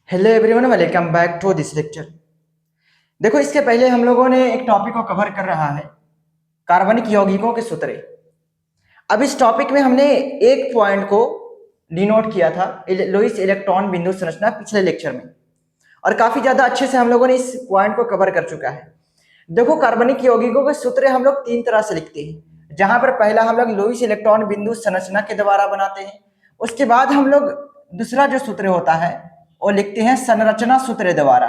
Hello everyone, welcome back to this lecture. देखो, इसके पहले हम लोगों ने एक टॉपिक को कवर कर रहा है, कार्बनिक यौगिकों के सूत्र। अब इस टॉपिक में हमने एक पॉइंट को डिनोट किया था, लुईस इलेक्ट्रॉन बिंदु संरचना, पिछले लेक्चर में, और काफी ज्यादा अच्छे से हम लोगों ने इस पॉइंट को कवर कर चुका है। देखो, कार्बनिक यौगिकों के सूत्र हम लोग तीन तरह से लिखते हैं, जहां पर पहला हम लोग लुईस इलेक्ट्रॉन बिंदु संरचना के द्वारा बनाते हैं। उसके बाद हम लोग दूसरा जो सूत्र होता है वो लिखते हैं संरचना सूत्र द्वारा,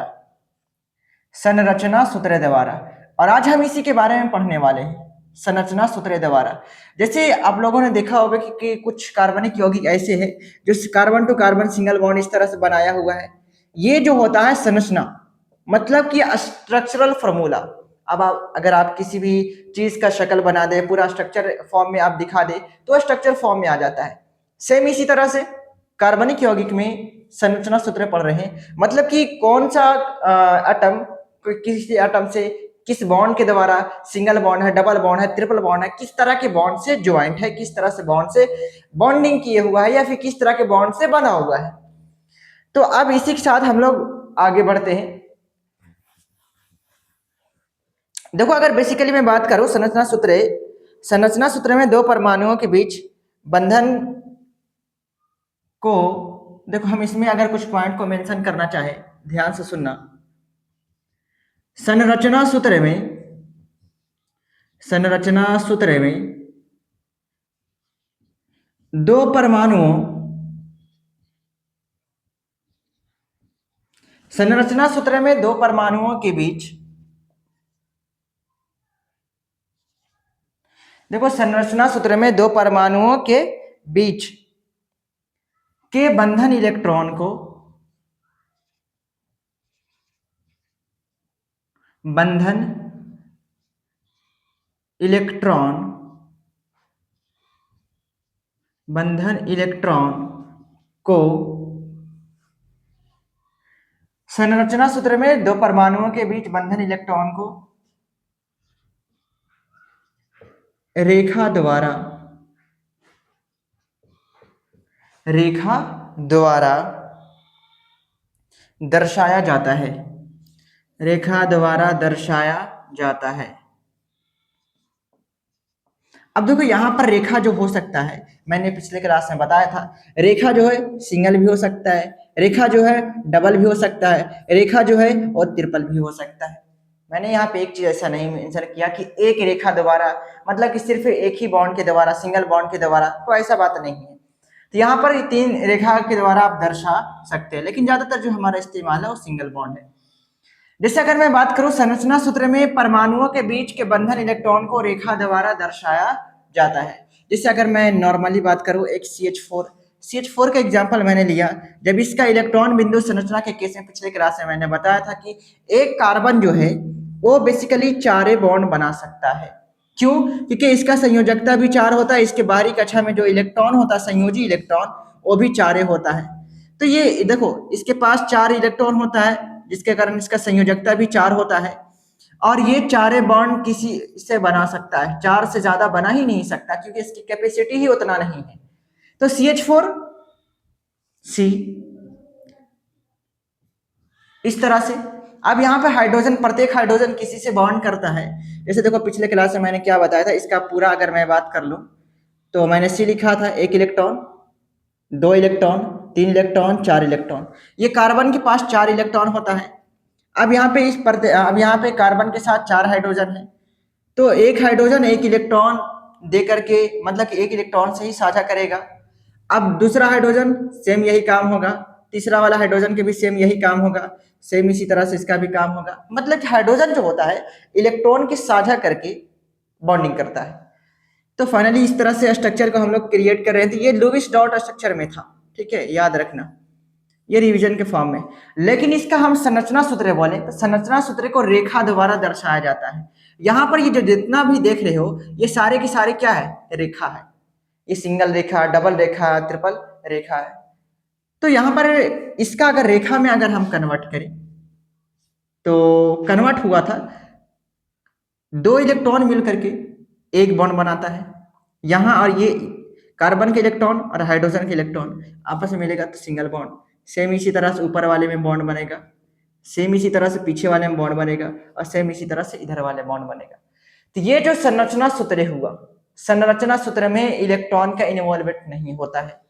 संरचना सूत्र द्वारा। और आज हम इसी के बारे में पढ़ने वाले हैं, संरचना सूत्र द्वारा। जैसे आप लोगों ने देखा होगा कि कुछ कार्बनिक यौगिक ऐसे हैं जो carbon to carbon single bond इस तरह से बनाया हुआ है। ये जो होता है संरचना, मतलब कि स्ट्रक्चरल फॉर्मूला। अब अगर आप किसी भी चीज का शक्ल बना दे, पूरा स्ट्रक्चर फॉर्म में आप दिखा दे, तो स्ट्रक्चर फॉर्म में आ जाता है। सेम इसी तरह से कार्बनिक यौगिक में संरचना सूत्र पढ़ रहे हैं, मतलब कि कौन सा एटम किसी एटम से किस बॉन्ड के द्वारा, सिंगल बॉन्ड है, डबल बॉन्ड है, ट्रिपल बॉन्ड है, किस तरह के बॉन्ड से ज्वाइंट है, किस तरह से बॉन्ड से बॉन्डिंग किए हुआ है, या फिर किस तरह के बॉन्ड से बना हुआ है। तो अब इसी के साथ हम लोग आगे बढ़ते हैं। देखो, अगर बेसिकली मैं बात करूं संरचना सूत्र में दो परमाणुओं के बीच बंधन को, देखो हम इसमें अगर कुछ पॉइंट को मेंशन करना चाहे, ध्यान से सुनना। संरचना सूत्र में दो परमाणुओं संरचना सूत्र में दो परमाणुओं के बीच, देखो संरचना सूत्र में दो परमाणुओं के बीच के बंधन इलेक्ट्रॉन को बंधन इलेक्ट्रॉन को संरचना सूत्र में दो परमाणुओं के बीच बंधन इलेक्ट्रॉन को रेखा द्वारा दर्शाया जाता है, रेखा द्वारा दर्शाया जाता है। अब देखो, यहां पर रेखा जो हो सकता है, मैंने पिछले क्लास में बताया था, रेखा जो है सिंगल भी हो सकता है, रेखा जो है डबल भी हो सकता है, रेखा जो है और ट्रिपल भी हो सकता है। मैंने यहाँ पे एक चीज ऐसा नहीं मेंशन किया कि एक रेखा द्वारा, मतलब कि सिर्फ एक ही बॉन्ड के द्वारा, सिंगल बॉन्ड के द्वारा, तो ऐसा बात नहीं है। तो यहाँ पर तीन रेखा के द्वारा आप दर्शा सकते हैं, लेकिन ज्यादातर जो हमारा इस्तेमाल है वो सिंगल बॉन्ड है। जैसे अगर मैं बात करूं, संरचना सूत्र में परमाणुओं के बीच के बंधन इलेक्ट्रॉन को रेखा द्वारा दर्शाया जाता है। जैसे अगर मैं नॉर्मली बात करूं, एक CH4 का एग्जांपल मैंने लिया। जब इसका इलेक्ट्रॉन बिंदु संरचना के केस में पिछले क्लास में मैंने बताया था कि एक कार्बन जो है वो बेसिकली चारे बॉन्ड बना सकता है। क्यों? क्योंकि इसका संयोजकता भी चार होता है, इसके बाहरी कक्षा में जो इलेक्ट्रॉन होता है, संयोजी इलेक्ट्रॉन, वो भी चारे होता है। तो ये देखो, इसके पास चार इलेक्ट्रॉन होता है, जिसके कारण इसका संयोजकता भी चार होता है, और ये चारे बॉन्ड किसी से बना सकता है, चार से ज्यादा बना ही नहीं सकता, क्योंकि इसकी कैपेसिटी ही उतना नहीं है। तो CH4C इस तरह से। अब यहाँ पे हाइड्रोजन, प्रत्येक हाइड्रोजन किसी से बॉन्ड करता है। जैसे देखो, पिछले क्लास में मैंने क्या बताया था, इसका पूरा अगर मैं बात कर लूं तो मैंने C लिखा था, एक इलेक्ट्रॉन, दो इलेक्ट्रॉन, तीन इलेक्ट्रॉन, चार इलेक्ट्रॉन। ये कार्बन के पास चार इलेक्ट्रॉन होता है। अब यहाँ पे कार्बन के साथ चार हाइड्रोजन है, तो एक हाइड्रोजन एक इलेक्ट्रॉन दे करके, मतलब कि एक इलेक्ट्रॉन से ही साझा करेगा। अब दूसरा हाइड्रोजन सेम यही काम होगा, तीसरा वाला हाइड्रोजन के भी सेम यही काम होगा, सेम इसी तरह से इसका भी काम होगा। मतलब कि हाइड्रोजन जो होता है इलेक्ट्रॉन के साझा करके बॉन्डिंग करता है। तो फाइनली इस तरह से स्ट्रक्चर को हम लोग क्रिएट कर रहे थे। ये लुईस डॉट स्ट्रक्चर में था, ठीक है, याद रखना, ये रिवीजन के फॉर्म में। लेकिन इसका हम संरचना सूत्र बोले तो संरचना सूत्र को रेखा द्वारा दर्शाया जाता है। यहाँ पर ये जो जितना भी देख रहे हो, ये सारे के सारे क्या है? रेखा है। ये सिंगल रेखा, डबल रेखा, ट्रिपल रेखा है। तो यहाँ पर इसका अगर रेखा में अगर हम कन्वर्ट करें तो कन्वर्ट हुआ था, दो इलेक्ट्रॉन मिल करके एक बॉन्ड बनाता है यहाँ, और ये कार्बन के इलेक्ट्रॉन और हाइड्रोजन के इलेक्ट्रॉन आपस में मिलेगा तो सिंगल बॉन्ड, सेम इसी तरह से ऊपर वाले में बॉन्ड बनेगा, सेम इसी तरह से पीछे वाले में बॉन्ड बनेगा, और सेम इसी तरह से इधर वाले बॉन्ड बनेगा। तो ये जो संरचना सूत्र हुआ, संरचना सूत्र में इलेक्ट्रॉन का इन्वॉल्वमेंट नहीं होता है।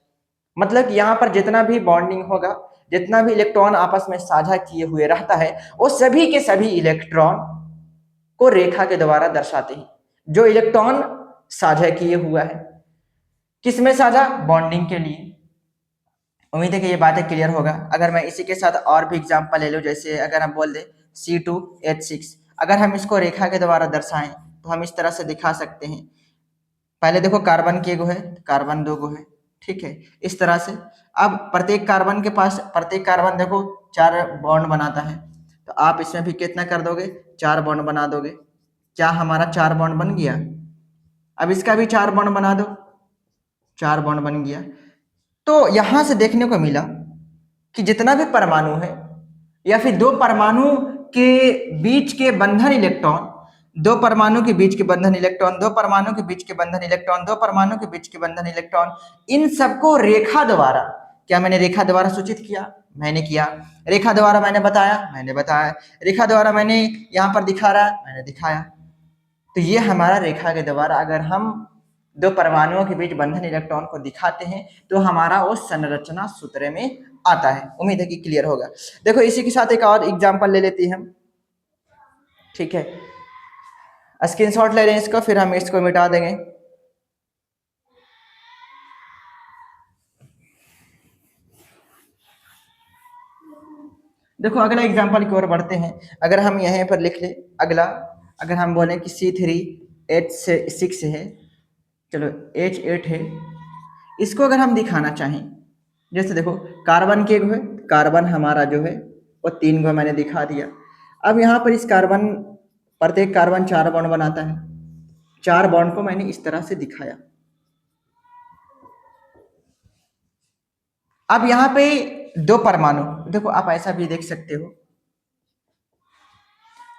मतलब यहाँ पर जितना भी बॉन्डिंग होगा, जितना भी इलेक्ट्रॉन आपस में साझा किए हुए रहता है, वो सभी के सभी इलेक्ट्रॉन को रेखा के द्वारा दर्शाते हैं। जो इलेक्ट्रॉन साझा किए हुआ है, किसमें साझा? बॉन्डिंग के लिए। उम्मीद है कि ये बातें क्लियर होगा। अगर मैं इसी के साथ और भी एग्जांपल ले लूँ, जैसे अगर हम बोल दें C2H6, अगर हम इसको रेखा के द्वारा दर्शाएं तो हम इस तरह से दिखा सकते हैं। पहले देखो कार्बन के गो है, कार्बन 2 गो है, ठीक है, इस तरह से। अब प्रत्येक कार्बन के पास, प्रत्येक कार्बन देखो 4 बॉन्ड बनाता है, तो आप इसमें भी कितना कर दोगे? 4 बॉन्ड बना दोगे। क्या हमारा 4 बॉन्ड बन गया? अब इसका भी 4 बॉन्ड बना दो, 4 बॉन्ड बन गया। तो यहां से देखने को मिला कि जितना भी परमाणु है, या फिर दो परमाणु के बीच के बंधन इलेक्ट्रॉन, दो परमाणु के बीच के बंधन इलेक्ट्रॉन, दो परमाणु के बीच के बंधन इलेक्ट्रॉन, दो परमाणु के बीच के बंधन इलेक्ट्रॉन, इन सबको रेखा द्वारा, क्या मैंने रेखा द्वारा सूचित किया? मैंने किया। रेखा द्वारा मैंने बताया? मैंने बताया। रेखा द्वारा मैंने यहाँ पर दिखा रहा, मैंने दिखाया। तो ये हमारा रेखा के द्वारा अगर हम दो परमाणुओं के बीच बंधन इलेक्ट्रॉन को दिखाते हैं तो हमारा वो संरचना सूत्र में आता है। उम्मीद है कि क्लियर होगा। देखो इसी के साथ एक और एग्जांपल ले लेते हैं हम, ठीक है, स्क्रीनशॉट ले लें इसको, फिर हम इसको मिटा देंगे। देखो अगला एग्जांपल की ओर बढ़ते हैं। अगर हम यहाँ पर लिख ले अगला, अगर हम बोले कि C3H6 है, चलो H8 है, इसको अगर हम दिखाना चाहें, जैसे देखो कार्बन के गो है, कार्बन हमारा जो है वो 3 गो मैंने दिखा दिया। अब यहाँ पर इस कार्बन, प्रत्येक कार्बन 4 बॉन्ड बनाता है, 4 बॉन्ड को मैंने इस तरह से दिखाया। अब यहाँ पे दो परमाणु, देखो आप ऐसा भी देख सकते हो,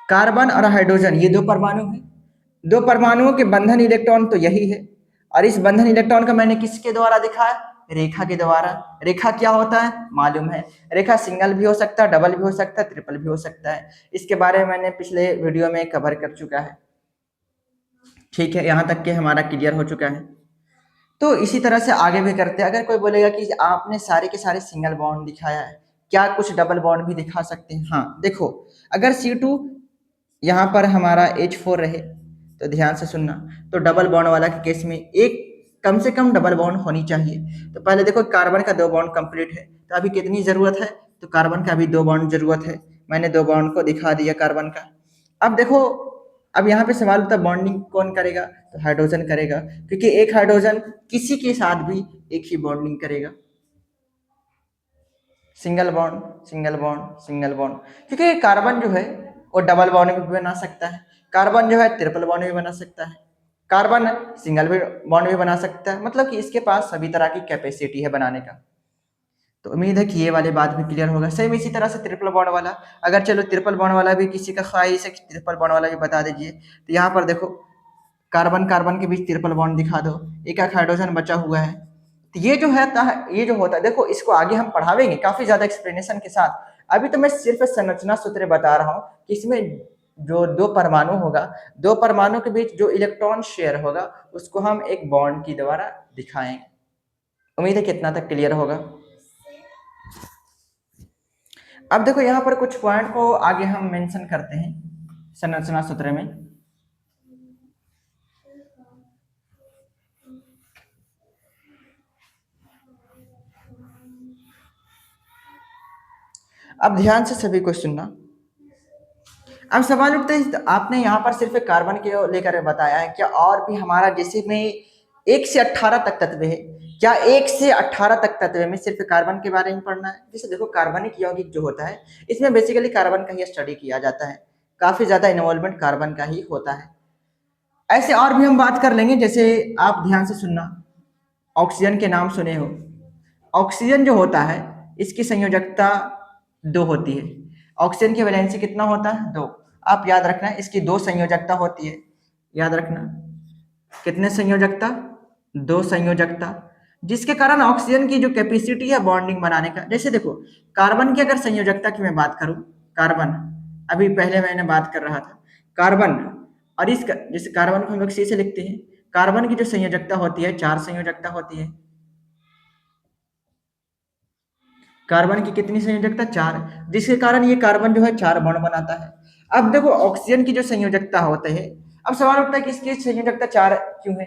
कार्बन और हाइड्रोजन ये दो परमाणु हैं। दो परमाणुओं के बंधन इलेक्ट्रॉन तो यही है, और इस बंधन इलेक्ट्रॉन का मैंने किसके द्वारा दिखाया? रेखा के द्वारा। रेखा क्या होता है मालूम है? रेखा सिंगल भी हो सकता है, डबल भी हो सकता है, ट्रिपल भी हो सकता है। इसके बारे में मैंने पिछले वीडियो में कवर कर चुका है, ठीक है, यहाँ तक के हमारा क्लियर हो चुका है। तो इसी तरह से आगे भी करते हैं। अगर कोई बोलेगा कि आपने सारे के सारे सिंगल बॉन्ड दिखाया है, क्या कुछ डबल बॉन्ड भी दिखा सकते हैं? हाँ देखो, अगर C2 यहाँ पर हमारा H4 रहे तो ध्यान से सुनना, तो डबल बॉन्ड वाला के केस में एक कम से कम डबल बॉन्ड होनी चाहिए। तो पहले देखो कार्बन का 2 बॉन्ड कंप्लीट है, तो अभी कितनी जरूरत है? तो कार्बन का भी 2 बॉन्ड जरूरत है। मैंने 2 बॉन्ड को दिखा दिया कार्बन का। अब देखो, अब यहाँ पे सवाल होता है बॉन्डिंग कौन करेगा? तो हाइड्रोजन करेगा, क्योंकि एक हाइड्रोजन किसी के साथ भी एक ही बॉन्डिंग करेगा, single bond single bond single bond. क्योंकि कार्बन जो है वो डबल बॉन्ड भी बना सकता है, कार्बन जो है ट्रिपल बॉन्ड भी बना सकता है, कार्बन सिंगल बॉन्ड भी बना सकता है। मतलब कि इसके पास सभी तरह की कैपेसिटी है बनाने का। तो उम्मीद है कि ये वाली बात भी क्लियर होगा। सेम इसी तरह से ट्रिपल बॉन्ड वाला, अगर चलो ट्रिपल बॉन्ड वाला भी किसी का ख्वाहिश है कि ट्रिपल बॉन्ड वाला भी बता दीजिए, तो यहाँ पर देखो कार्बन कार्बन के बीच ट्रिपल बॉन्ड दिखा दो, एक हाइड्रोजन बचा हुआ है। तो ये जो है ये जो होता है, देखो इसको आगे हम पढ़ावेंगे काफी ज्यादा एक्सप्लेनेशन के साथ। अभी तो मैं सिर्फ संरचना सूत्र बता रहा हूँ कि इसमें जो दो परमाणु होगा, दो परमाणु के बीच जो इलेक्ट्रॉन शेयर होगा उसको हम एक बॉन्ड की द्वारा दिखाएंगे। उम्मीद है कितना तक क्लियर होगा। अब देखो यहाँ पर कुछ पॉइंट को आगे हम मेंशन करते हैं संरचना सूत्र में। अब ध्यान से सभी को सुनना। अब सवाल उठते हैं, आपने यहाँ पर सिर्फ कार्बन के लेकर बताया है, क्या और भी हमारा जैसे में 1 से 18 तक तत्व है, क्या 1 से 18 तक तत्व में सिर्फ कार्बन के बारे में पढ़ना है? जैसे देखो कार्बनिक यौगिक जो होता है इसमें बेसिकली कार्बन का ही स्टडी किया जाता है, काफी ज्यादा इन्वॉल्वमेंट कार्बन का ही होता है। ऐसे और भी हम बात कर लेंगे, जैसे आप ध्यान से सुनना, ऑक्सीजन के नाम सुने हो। ऑक्सीजन जो होता है इसकी संयोजकता 2 होती है। ऑक्सीजन की वैलेंसी कितना होता है? 2। आप याद रखना इसकी 2 संयोजकता होती है, याद रखना कितने संयोजकता? 2 संयोजकता। जिसके कारण ऑक्सीजन की जो कैपेसिटी है बॉन्डिंग बनाने का, जैसे देखो कार्बन की अगर संयोजकता की मैं बात करूं, कार्बन अभी पहले मैंने बात कर रहा था, कार्बन और इसका जैसे कार्बन को हम लोग सी से लिखते हैं, कार्बन की जो संयोजकता होती है 4 संयोजकता होती है। कार्बन की कितनी संयोजकता 4, जिसके कारण ये कार्बन जो है 4 बॉन्ड बनाता है। अब देखो ऑक्सीजन की जो संयोजकता होते हैं, अब सवाल उठता है कि इसकी संयोजकता 4 क्यों है,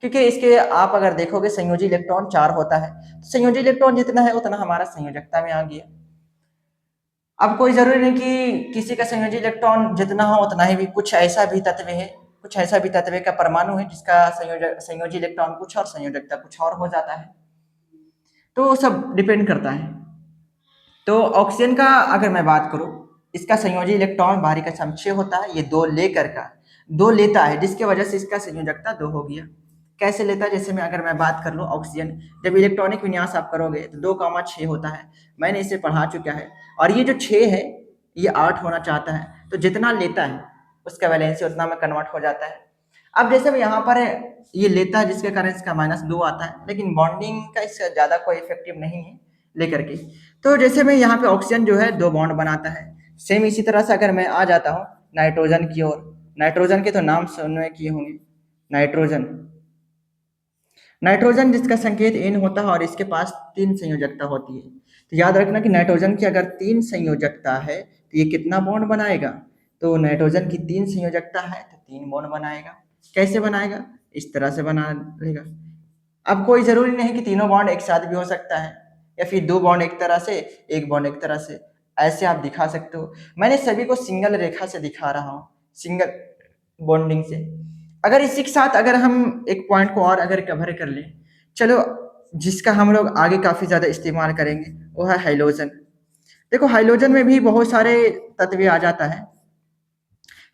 क्योंकि इसके आप अगर देखोगे संयोजी इलेक्ट्रॉन 4 होता है, तो संयोजी इलेक्ट्रॉन जितना है उतना हमारा संयोजकता में आ गया। अब कोई जरूरी नहीं कि किसी का संयोजी इलेक्ट्रॉन जितना हो उतना ही, भी कुछ ऐसा भी तत्व है, कुछ ऐसा भी तत्व का परमाणु है जिसका संयोजी इलेक्ट्रॉन कुछ और संयोजकता कुछ और हो जाता है, तो सब डिपेंड करता है। तो ऑक्सीजन का अगर मैं बात करूं, इसका संयोजी इलेक्ट्रॉन बाहरी का सम 6 होता है, ये 2 लेकर का 2 लेता है, जिसके वजह से इसका संयोजकता 2 हो गया। कैसे लेता है, जैसे मैं अगर मैं बात कर लूं ऑक्सीजन, जब इलेक्ट्रॉनिक विन्यास आप करोगे तो 2,6 होता है, मैंने इसे पढ़ा चुका है। और ये जो 6 है ये 8 होना चाहता है, तो जितना लेता है उसका वैलेंसी उतना में कन्वर्ट हो जाता है। अब जैसे मैं यहाँ पर ये लेता है जिसके कारण इसका -2 आता है, लेकिन बॉन्डिंग का इससे ज़्यादा कोई इफेक्टिव नहीं है लेकर के। तो जैसे मैं यहाँ पे ऑक्सीजन जो है 2 बॉन्ड बनाता है, सेम इसी तरह से अगर मैं आ जाता हूँ नाइट्रोजन की ओर, नाइट्रोजन के तो नाम सुने किए होंगे, नाइट्रोजन, नाइट्रोजन जिसका संकेत N होता है और इसके पास 3 संयोजकता होती है। तो याद रखना कि नाइट्रोजन की अगर 3 संयोजकता है तो ये कितना बॉन्ड बनाएगा, तो नाइट्रोजन की 3 संयोजकता है तो 3 बॉन्ड बनाएगा। कैसे बनाएगा, इस तरह से बना लेगा। अब कोई जरूरी नहीं कि तीनों बॉन्ड एक साथ भी हो सकता है, या फिर 2 बॉन्ड एक तरह से, 1 बॉन्ड एक तरह से, ऐसे आप दिखा सकते हो। मैंने सभी को सिंगल रेखा से दिखा रहा हूँ, सिंगल बॉन्डिंग से। अगर इसी के साथ अगर हम एक पॉइंट को और अगर कवर कर लें, चलो, जिसका हम लोग आगे काफी ज्यादा इस्तेमाल करेंगे वो है हाइड्रोजन। देखो हाइड्रोजन में भी बहुत सारे तत्व आ जाता है।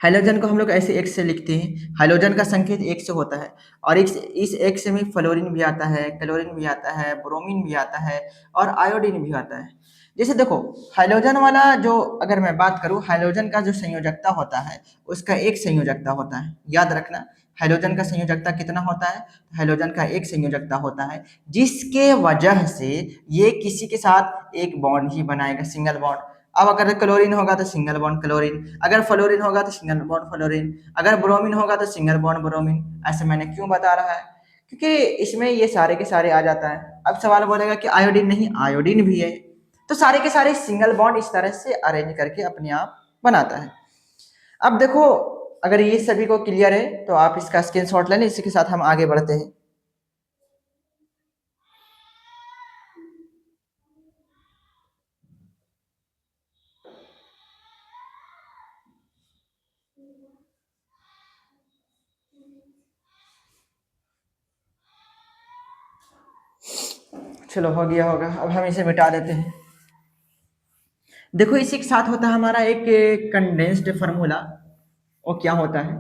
हाइड्रोजन को हम लोग ऐसे एक्स से लिखते हैं, हाइड्रोजन का संकेत एक्स होता है, और इस एक्स में फ्लोरीन भी आता है, क्लोरीन भी आता है, ब्रोमीन भी आता है और आयोडीन भी आता है। जैसे देखो हाइड्रोजन वाला जो अगर मैं बात करूं, हाइड्रोजन का जो संयोजकता होता है उसका एक संयोजकता होता है, याद रखना। हाइड्रोजन का संयोजकता कितना होता है, हाइड्रोजन का एक संयोजकता होता है, जिसके वजह से ये किसी के साथ एक बॉन्ड ही बनाएगा, सिंगल बॉन्ड। अब अगर क्लोरीन होगा तो सिंगल बॉन्ड क्लोरीन, अगर फ्लोरीन होगा तो सिंगल बॉन्ड फ्लोरीन, अगर ब्रोमीन होगा तो सिंगल बॉन्ड ब्रोमीन। ऐसे मैंने क्यों बता रहा है, क्योंकि इसमें ये सारे के सारे आ जाता है। अब सवाल बोलेगा कि आयोडीन नहीं, आयोडीन भी है। तो सारे के सारे सिंगल बॉन्ड इस तरह से अरेंज करके अपने आप बनाता है। अब देखो अगर ये सभी को क्लियर है तो आप इसका स्क्रीनशॉट ले लें, इसी के साथ हम आगे बढ़ते हैं। चलो हो गया होगा, अब हम इसे मिटा देते हैं। देखो इसी के साथ होता है हमारा एक कंडेंस्ड फार्मूला, वो क्या होता है,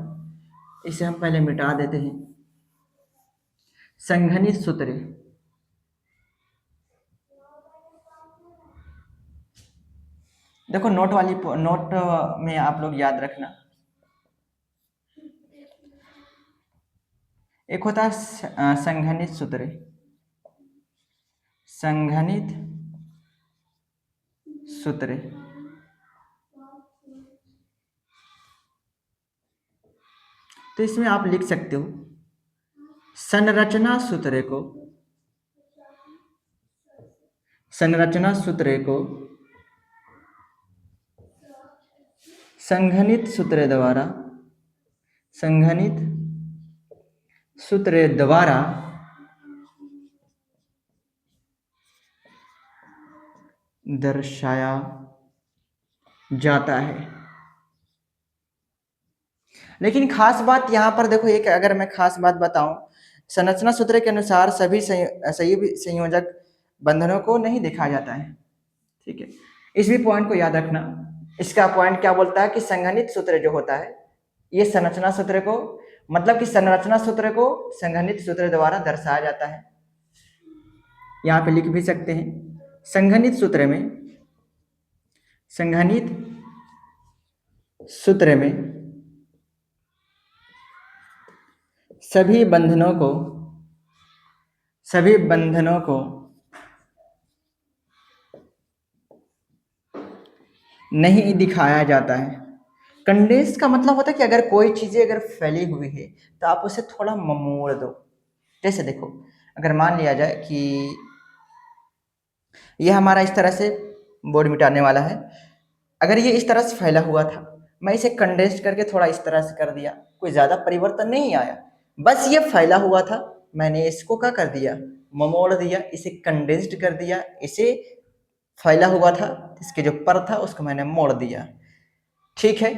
इसे हम पहले मिटा देते हैं। संघनित सूत्र, देखो नोट वाली नोट में आप लोग याद रखना, एक होता है संघनित सूत्र, संघनित सूत्र। तो इसमें आप लिख सकते हो संरचना सूत्र को, संरचना सूत्र को संघनित सूत्र द्वारा, संघनित सूत्र द्वारा दर्शाया जाता है। लेकिन खास बात यहाँ पर देखो, एक अगर मैं खास बात बताऊं, संरचना सूत्र के अनुसार सभी संयोजक बंधनों को नहीं देखा जाता है, ठीक है। इस भी पॉइंट को याद रखना। इसका पॉइंट क्या बोलता है कि संघनित सूत्र जो होता है ये संरचना सूत्र को, मतलब कि संरचना सूत्र को संघनित सूत्र द्वारा दर्शाया जाता है। यहाँ पे लिख भी सकते हैं, संघनित सूत्र में, संघनित सूत्र में सभी बंधनों को सभी बंधनों को नहीं दिखाया जाता है। कंडेंस का मतलब होता है कि अगर कोई चीज़ें अगर फैली हुई है तो आप उसे थोड़ा ममोड़ दो। जैसे देखो, अगर मान लिया जाए कि यह हमारा इस तरह से बोर्ड मिटाने वाला है, अगर ये इस तरह से फैला हुआ था, मैं इसे कंडेंस करके थोड़ा इस तरह से कर दिया, कोई ज़्यादा परिवर्तन नहीं आया, बस ये फैला हुआ था, मैंने इसको क्या कर दिया, ममोड़ दिया, इसे कंडेंस्ड कर दिया, इसे फैला हुआ था, इसके जो पर था उसको मैंने मोड़ दिया। ठीक है,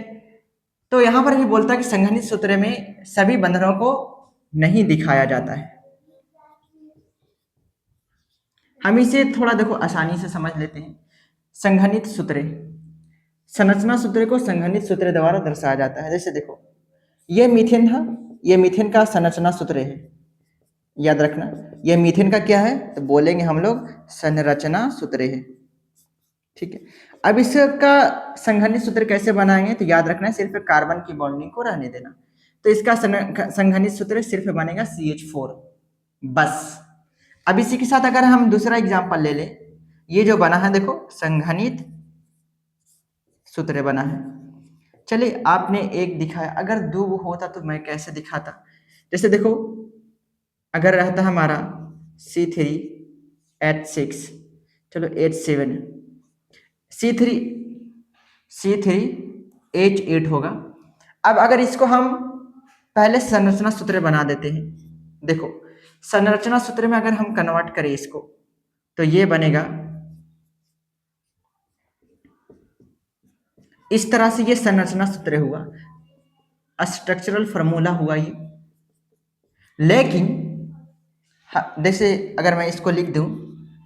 तो यहां पर भी बोलता है कि संघनित सूत्र में सभी बंधनों को नहीं दिखाया जाता है। हम इसे थोड़ा देखो आसानी से समझ लेते हैं। संघनित सूत्र, संरचना सूत्र को संघनित सूत्र द्वारा दर्शाया जाता है। जैसे देखो, ये मीथेन था, ये मीथेन का संरचना सूत्र है, याद रखना। ये मीथेन का क्या है तो बोलेंगे हम लोग संरचना सूत्र है। ठीक है, अब इसका संघनित सूत्र कैसे बनाएंगे तो याद रखना है, सिर्फ कार्बन की बॉन्डिंग को रहने देना। तो इसका संघनित सूत्र सिर्फ बनेगा CH4 बस। अब इसी के साथ अगर हम दूसरा एग्जांपल ले ले, ये जो बना है देखो संघनित सूत्र बना है। चलिए आपने एक दिखाया, अगर दो होता तो मैं कैसे दिखाता। जैसे देखो, अगर रहता हमारा C3H6, चलो H7, C3 C3H8 होगा। अब अगर इसको हम पहले संरचना सूत्र बना देते हैं, देखो संरचना सूत्र में अगर हम कन्वर्ट करें इसको तो ये बनेगा इस तरह से, ये संरचना सूत्र हुआ, स्ट्रक्चरल फार्मूला हुआ ये। लेकिन जैसे अगर मैं इसको लिख दूं,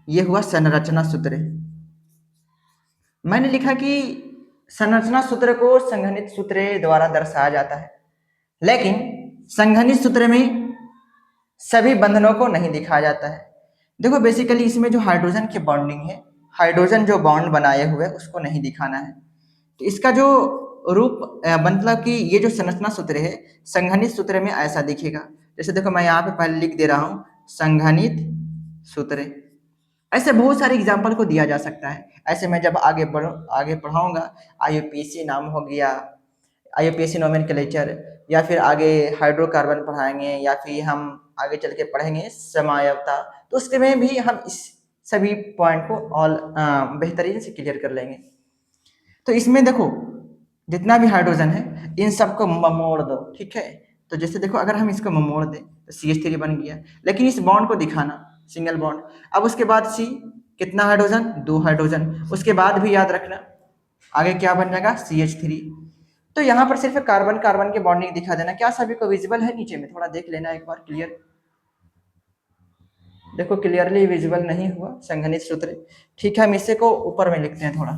ये हुआ संरचना सूत्र। मैंने लिखा कि संरचना सूत्र को संघनित सूत्र द्वारा दर्शाया जाता है, लेकिन संघनित सूत्र में सभी बंधनों को नहीं दिखाया जाता है। देखो बेसिकली इसमें जो हाइड्रोजन की बॉन्डिंग है, हाइड्रोजन जो बॉन्ड बनाए हुए उसको नहीं दिखाना है। तो इसका जो रूप मतलब कि ये जो संरचना सूत्र है संघनित सूत्र में ऐसा दिखेगा। जैसे देखो मैं यहाँ पे पहले लिख दे रहा हूँ संघनित सूत्र। ऐसे बहुत सारे एग्जाम्पल को दिया जा सकता है। ऐसे मैं जब आगे पढ़ाऊंगा, IUPAC नाम हो गया, IUPAC नोमेनक्लेचर, या फिर आगे हाइड्रोकार्बन पढ़ाएंगे, या फिर हम आगे चल के पढ़ेंगे समायवता, तो उसके में भी हम इस सभी पॉइंट को ऑल बेहतरीन से क्लियर कर लेंगे। तो इसमें देखो जितना भी हाइड्रोजन है इन सबको ममोड़ दो। ठीक है, तो जैसे देखो अगर हम इसको ममोड़ दें तो CH3 बन गया, लेकिन इस बॉन्ड को दिखाना सिंगल बॉन्ड। अब उसके बाद C, कितना हाइड्रोजन, 2 हाइड्रोजन, उसके बाद भी याद रखना आगे क्या बन जाएगा CH3। तो यहाँ पर सिर्फ कार्बन कार्बन के बॉन्डिंग दिखा देना। क्या सभी को विजिबल है नीचे में, थोड़ा देख लेना एक बार क्लियर। देखो क्लियरली विजिबल नहीं हुआ संघनित सूत्र। ठीक है, हम इसे को ऊपर में लिखते हैं थोड़ा।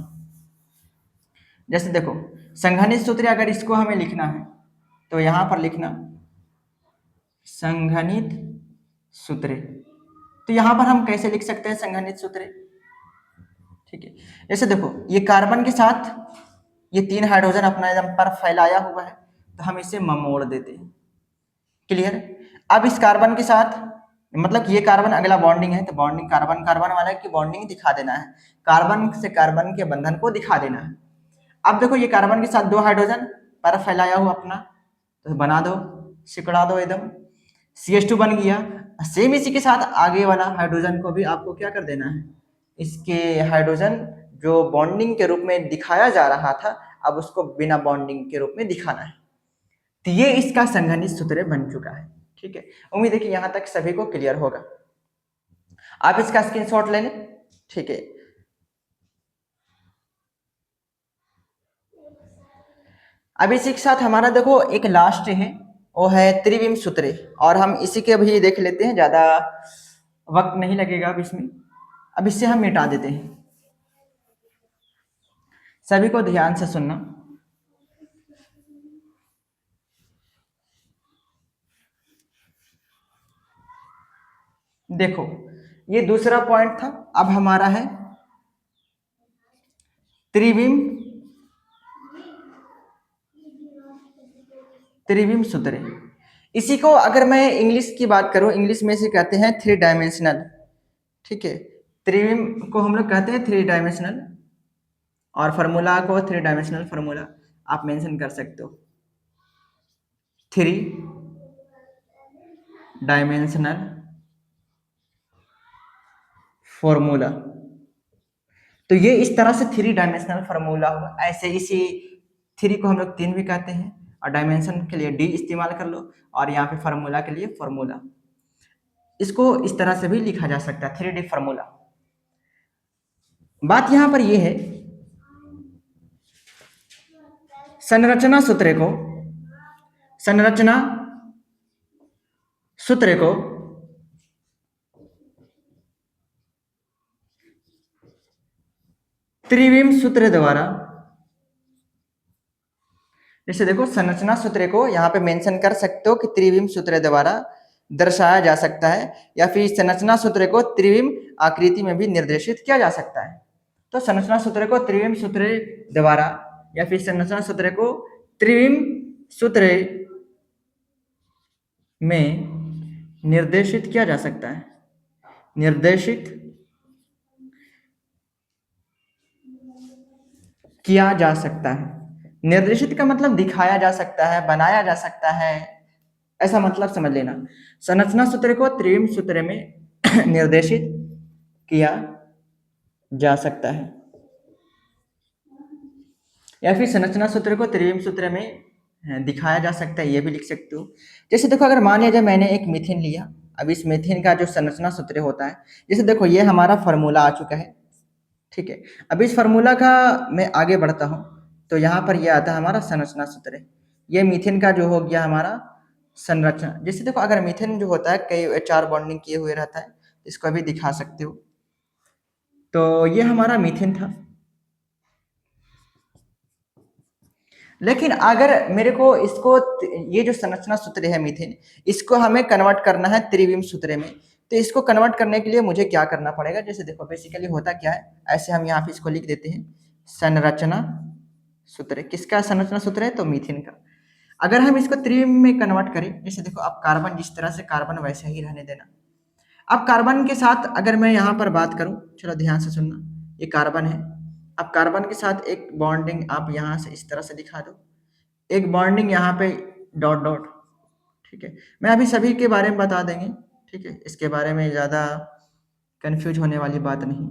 जैसे देखो संघनित सूत्र अगर इसको हमें लिखना है तो यहां पर लिखना संघनित सूत्र। तो यहां पर हम कैसे लिख सकते हैं संघनित सूत्र। ठीक है, जैसे देखो ये कार्बन के साथ ये 3 हाइड्रोजन अपना एकदम पर फैलाया हुआ है, तो हम इसे ममोड़ देते हैं। क्लियर। अब इस कार्बन के साथ मतलब कि ये कार्बन अगला बॉन्डिंग है, तो बॉन्डिंग कार्बन कार्बन वाला की बॉन्डिंग दिखा देना है, कार्बन से कार्बन के बंधन को दिखा देना है। अब देखो ये कार्बन के साथ 2 हाइड्रोजन पर फैलाया हुआ अपना, तो बना दो, सिकड़ा दो एकदम, CH2 बन गया। सेम इसी के साथ आगे वाला हाइड्रोजन को भी आपको क्या कर देना है, इसके हाइड्रोजन जो बॉन्डिंग के रूप में दिखाया जा रहा था अब उसको बिना बॉन्डिंग के रूप में दिखाना है। तो ये इसका संघनित सूत्र बन चुका है। ठीक है, उम्मीद है कि यहां तक सभी को क्लियर होगा। आप इसका स्क्रीनशॉट ले लें। ठीक है, अब इसी के साथ हमारा देखो एक लास्ट है, वो है त्रिविम सूत्र, और हम इसी के भी देख लेते हैं, ज्यादा वक्त नहीं लगेगा अब इसमें। अब इससे हम मिटा देते हैं। सभी को ध्यान से सुनना। देखो ये दूसरा पॉइंट था, अब हमारा है त्रिविम त्रिविम सूत्र। इसी को अगर मैं इंग्लिश की बात करूं, इंग्लिश में से कहते हैं थ्री डायमेंशनल। ठीक है, त्रिविम को हम लोग कहते हैं थ्री डायमेंशनल, और फार्मूला को थ्री डायमेंशनल फार्मूला आप मेंशन कर सकते हो, थ्री डायमेंशनल फॉर्मूला। तो ये इस तरह से थ्री डायमेंशनल फार्मूला हुआ। ऐसे इसी थ्री को हम लोग तीन भी कहते हैं, और डायमेंशन के लिए डी इस्तेमाल कर लो, और यहाँ पे फार्मूला के लिए फार्मूला। इसको इस तरह से भी लिखा जा सकता है, थ्री डी फार्मूला। बात यहाँ पर ये है, संरचना सूत्र को त्रिविम सूत्र द्वारा, जैसे देखो संरचना सूत्र को यहाँ पे मेंशन कर सकते हो कि त्रिविम सूत्र द्वारा दर्शाया जा सकता है, या फिर संरचना सूत्र को त्रिविम आकृति में भी निर्देशित किया जा सकता है। तो संरचना सूत्र को त्रिविम सूत्र द्वारा, या फिर संरचना सूत्र को त्रिविम सूत्र में निर्देशित किया जा सकता है। निर्देशित किया जा सकता है। निर्देशित का मतलब दिखाया जा सकता है, बनाया जा सकता है, ऐसा मतलब समझ लेना। संरचना सूत्र को त्रिविम सूत्र में निर्देशित किया जा सकता है, या फिर संरचना सूत्र को त्रिविम सूत्र में दिखाया जा सकता है, ये भी लिख सकते हो। जैसे देखो, अगर मान लिया जाए मैंने एक मीथेन लिया, अब इस मीथेन का जो संरचना सूत्र होता है, जैसे देखो ये हमारा फार्मूला आ चुका है। ठीक है, अब इस फार्मूला का मैं आगे बढ़ता हूँ, तो यहाँ पर यह आता है हमारा संरचना सूत्र। ये मीथेन का जो हो गया हमारा संरचना। जैसे देखो, अगर मीथेन जो होता है कई चार बॉन्डिंग किए हुए रहता है, इसको भी दिखा सकते हो। तो ये हमारा मीथेन था, लेकिन अगर मेरे को इसको, ये जो संरचना सूत्र है मीथेन, इसको हमें कन्वर्ट करना है त्रिविम सूत्र में। तो इसको कन्वर्ट करने के लिए मुझे क्या करना पड़ेगा? जैसे देखो बेसिकली होता क्या है, ऐसे हम यहाँ पे इसको लिख देते हैं, संरचना सूत्र। किसका संरचना सूत्र है? तो मीथेन का। अगर हम इसको त्रिविम में कन्वर्ट करें, जैसे देखो अब कार्बन जिस तरह से कार्बन वैसे ही रहने देना। अब कार्बन के साथ अगर मैं यहाँ पर बात करूँ, चलो ध्यान से सुनना, ये कार्बन है। अब कार्बन के साथ एक बॉन्डिंग आप यहाँ से इस तरह से दिखा दो, एक बॉन्डिंग यहाँ पे डॉट डॉट। ठीक है, मैं अभी सभी के बारे में बता देंगे। ठीक है, इसके बारे में ज़्यादा कंफ्यूज होने वाली बात नहीं,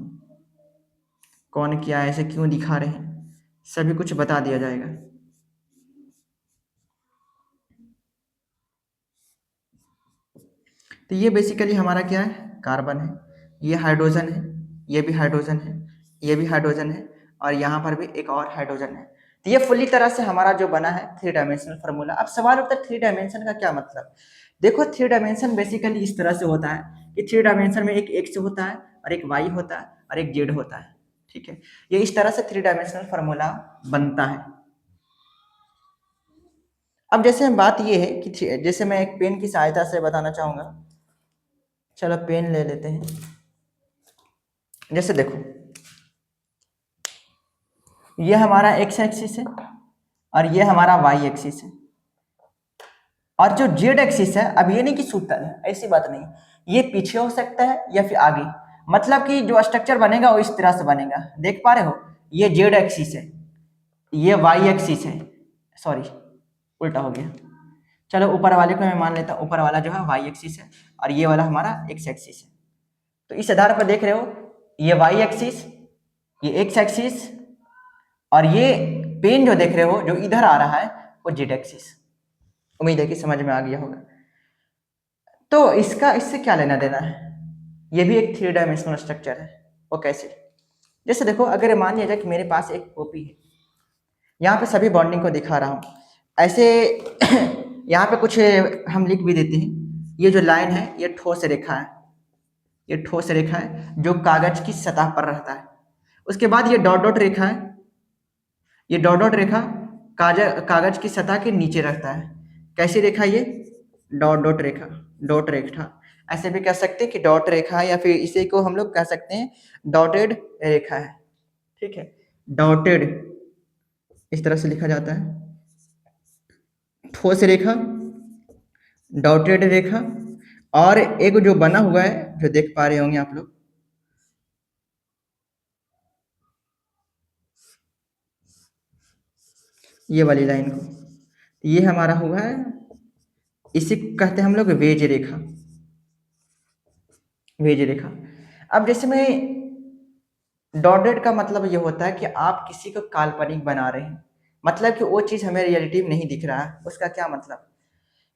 कौन क्या ऐसे क्यों दिखा रहे हैं, सभी कुछ बता दिया जाएगा। तो ये बेसिकली हमारा क्या है? कार्बन है, ये हाइड्रोजन है, ये भी हाइड्रोजन है, ये भी हाइड्रोजन है, और यहाँ पर भी एक और हाइड्रोजन है। तो ये फुल्ली तरह से हमारा जो बना है थ्री डायमेंशनल फार्मूला। अब सवाल उठता है थ्री डायमेंशन का क्या मतलब? देखो थ्री डायमेंशन बेसिकली इस तरह से होता है कि थ्री डायमेंशन में एक एक्स होता है, और एक वाई होता है, और एक जेड होता है। ठीक है, ये इस तरह से थ्री डायमेंशनल फार्मूला बनता है। अब जैसे हम बात ये है कि जैसे मैं एक पेन की सहायता से बताना चाहूँगा, चलो पेन ले लेते हैं। जैसे देखो ये हमारा एक्स एक्सिस है, और ये हमारा वाई एक्सिस है, और जो जेड एक्सिस है, अब ये नहीं कि सूतल है, ऐसी बात नहीं, ये पीछे हो सकता है या फिर आगे। मतलब कि जो स्ट्रक्चर बनेगा वो इस तरह से बनेगा, देख पा रहे हो? ये जेड एक्सिस है, ये वाई एक्सिस है, सॉरी उल्टा हो गया। चलो ऊपर वाले को मैं मान लेता हूँ, ऊपर वाला जो है वाई एक्सिस है, और ये वाला हमारा एक्स एक्सिस है। तो इस आधार पर देख रहे हो, ये वाई एक्सिस, ये एक्स एक्सिस, और ये पेन जो देख रहे हो जो इधर आ रहा है वो जेड एक्सिस। उम्मीद है कि समझ में आ गया होगा। तो इसका इससे क्या लेना देना है? ये भी एक थ्री डायमेंशनल स्ट्रक्चर है। वो कैसे? जैसे देखो, अगर मान लिया जाए कि मेरे पास एक कॉपी है, यहाँ पे सभी बॉन्डिंग को दिखा रहा हूँ ऐसे यहाँ पे कुछ हम लिख भी देते हैं। ये जो लाइन है ये ठोस रेखा है, ये ठोस रेखा है जो कागज की सतह पर रहता है। उसके बाद ये डॉट डॉट रेखा है, ये डॉट डॉट रेखा कागज की सतह के नीचे रहता है। कैसी रेखा? ये डॉट डॉट रेखा, डॉट रेखा। ऐसे भी कह सकते हैं कि डॉट रेखा है, या फिर इसे को हम लोग कह सकते हैं डॉटेड रेखा है। ठीक है, डॉटेड इस तरह से लिखा जाता है। ठोस रेखा डॉटेड रेखा, और एक जो बना हुआ है जो देख पा रहे होंगे आप लोग, ये वाली लाइन को, ये हमारा हुआ है, इसी को कहते हैं हम लोग वेज रेखा। वेज रेखा। अब जैसे मैं, डॉटेड का मतलब ये होता है कि आप किसी को काल्पनिक बना रहे हैं, मतलब कि वो चीज़ हमें रियलिटी में नहीं दिख रहा है। उसका क्या मतलब,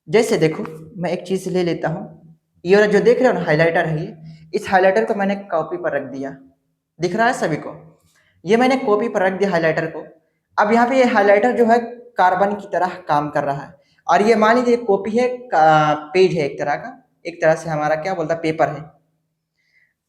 जैसे देखो मैं एक चीज़ ले लेता हूँ, ये वाला जो देख रहे हो ना हाइलाइटर है, ये इस हाइलाइटर को मैंने कॉपी पर रख दिया, दिख रहा है सभी को, ये मैंने कॉपी पर रख दिया हाइलाइटर को। अब यहाँ पे ये हाइलाइटर जो है कार्बन की तरह काम कर रहा है, और ये मान लीजिए कॉपी है, पेज है एक तरह का, एक तरह से हमारा क्या बोलता है पेपर है।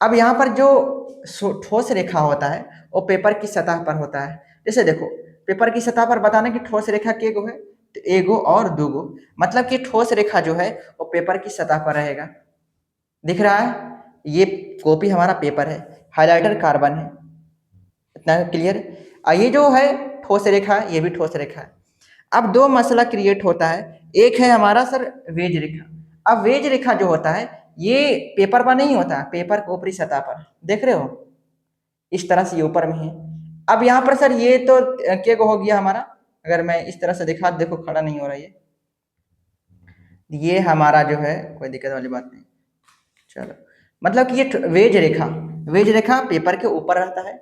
अब यहाँ पर जो ठोस रेखा होता है वो पेपर की सतह पर होता है। जैसे देखो, पेपर की सतह पर बताना कि ठोस रेखा के गो है, तो एगो और दूगो, मतलब कि ठोस रेखा जो है वो पेपर की सतह पर रहेगा। दिख रहा है, ये कॉपी हमारा पेपर है, हाइलाइटर कार्बन है, इतना क्लियर। ये जो है ठोस रेखा, ये भी ठोस रेखा है। अब दो मसला क्रिएट होता है, एक है हमारा सर वेज रेखा। अब वेज रेखा जो होता है ये पेपर पर नहीं होता, पेपर को ऊपरी सतह पर, देख रहे हो इस तरह से ये ऊपर में है। अब यहाँ पर सर ये तो क्या हो गया हमारा, अगर मैं इस तरह से दिखा, देखो खड़ा नहीं हो रहा ये हमारा जो है कोई दिक्कत वाली बात नहीं, चलो, मतलब कि ये वेज रेखा, वेज रेखा पेपर के ऊपर रहता है,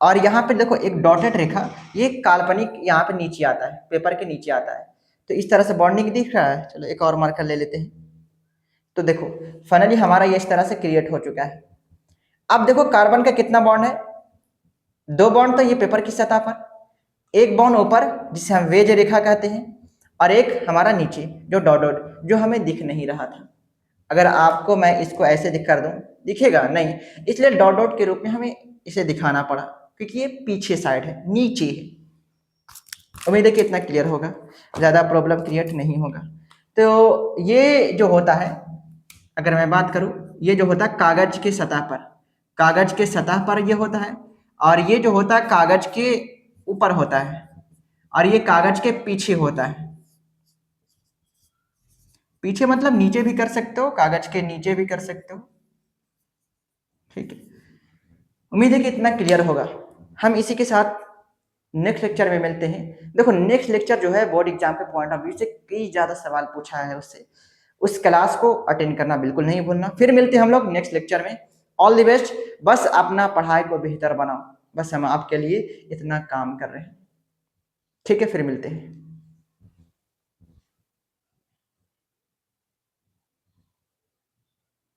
और यहाँ पे देखो एक डॉटेड रेखा, ये काल्पनिक यहाँ पे नीचे आता है, पेपर के नीचे आता है। तो इस तरह से बॉन्डिंग दिख रहा है। चलो एक और मार्कर ले लेते हैं। तो देखो फाइनली हमारा ये इस तरह से क्रिएट हो चुका है। अब देखो कार्बन का कितना बॉन्ड है, दो बॉन्ड, तो ये पेपर की सतह पर, एक बॉन्ड ऊपर जिसे हम वेज रेखा कहते हैं, और एक हमारा नीचे जो डॉट डॉट जो हमें दिख नहीं रहा था। अगर आपको मैं इसको ऐसे दिख कर दूं, दिखेगा नहीं, इसलिए डॉट डॉट के रूप में हमें इसे दिखाना पड़ा, क्योंकि ये पीछे साइड है, नीचे है। उम्मीद है कि इतना क्लियर होगा, ज़्यादा प्रॉब्लम क्रिएट नहीं होगा। तो ये जो होता है, अगर मैं बात करूं, ये जो होता है कागज के सतह पर, कागज के सतह पर ये होता है, और ये जो होता है कागज के ऊपर होता है, और ये कागज के पीछे होता है। पीछे मतलब नीचे भी कर सकते हो, कागज के नीचे भी कर सकते हो, ठीक है। उम्मीद है कि इतना क्लियर होगा। हम इसी के साथ नेक्स्ट लेक्चर में मिलते हैं। देखो नेक्स्ट लेक्चर जो है बोर्ड एग्जाम के पॉइंट ऑफ व्यू से कई ज़्यादा सवाल पूछा है उससे, उस क्लास को अटेंड करना बिल्कुल नहीं भूलना। फिर मिलते हैं हम लोग नेक्स्ट लेक्चर में। All the best. बस अपना पढ़ाई को बेहतर बनाओ, बस हम आपके लिए इतना काम कर रहे हैं, ठीक है। फिर मिलते हैं।